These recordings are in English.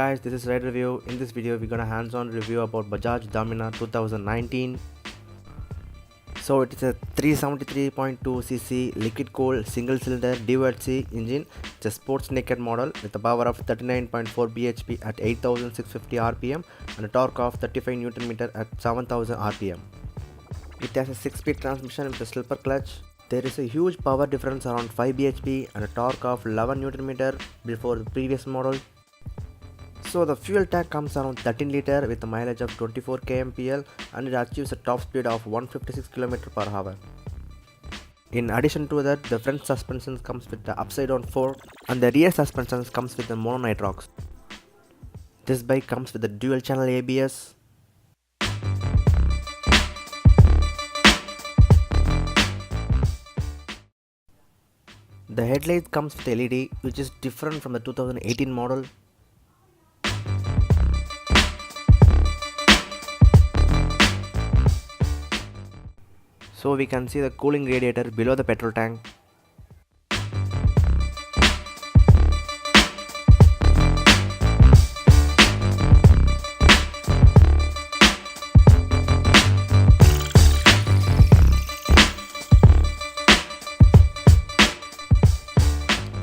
guys, this is Ride Review. In this video we're gonna hands-on review about Bajaj Dominar 2019. So it is a 373.2cc liquid cooled single cylinder DOHC engine. It's a sports naked model with a power of 39.4 bhp at 8650 rpm and a torque of 35 Nm at 7000 rpm. It has a 6-speed transmission with a slipper clutch. There is a huge power difference around 5 bhp and a torque of 11 Nm before the previous model. So the fuel tank comes around 13 liter with a mileage of 24 kmpl and it achieves a top speed of 156 km/h. In addition to that, the front suspension comes with the upside down fork and the rear suspension comes with the mononitrox. This bike comes with the dual channel ABS. The headlight comes with LED, which is different from the 2018 model. So we can see the cooling radiator below the petrol tank.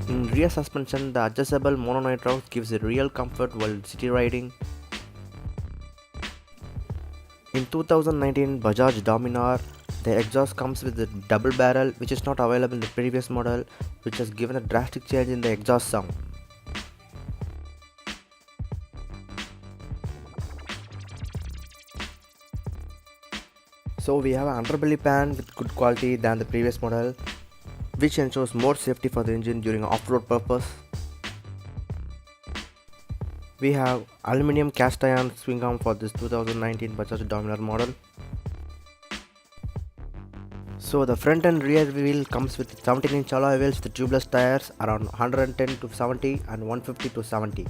In rear suspension, the adjustable mononitrox gives a real comfort while city riding. In 2019 Bajaj Dominar, the exhaust comes with a double barrel, which is not available in the previous model, which has given a drastic change in the exhaust sound. So we have an underbelly pan with good quality than the previous model, which ensures more safety for the engine during off-road purpose. We have aluminium cast iron swing arm for this 2019 Bajaj Dominar model. So the front and rear wheel comes with 17-inch alloy wheels with tubeless tires around 110 to 70 and 150 to 70.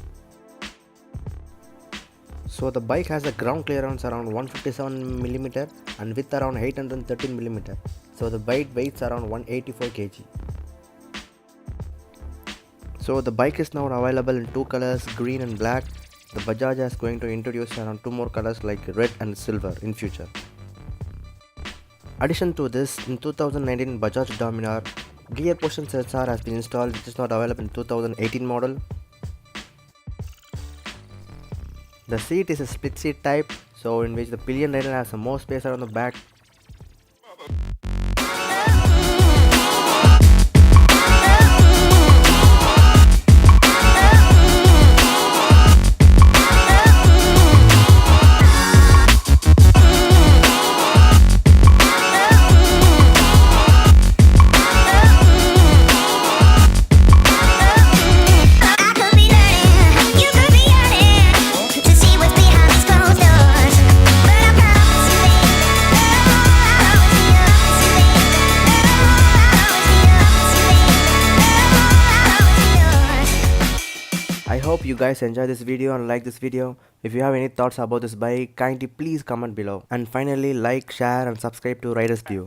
So the bike has a ground clearance around 157 mm and width around 813 mm. So the bike weighs around 184 kg. So the bike is now available in two colors, green and black. The Bajaj is going to introduce around two more colors like red and silver in future. Addition to this, in 2019 Bajaj Dominar, gear position sensor has been installed, which is not available in 2018 model. The seat is a split seat type, so in which the pillion rider has more space around the back. I hope you guys enjoy this video and like this video. If you have any thoughts about this bike, kindly please comment below. And finally, like, share and subscribe to Riders View.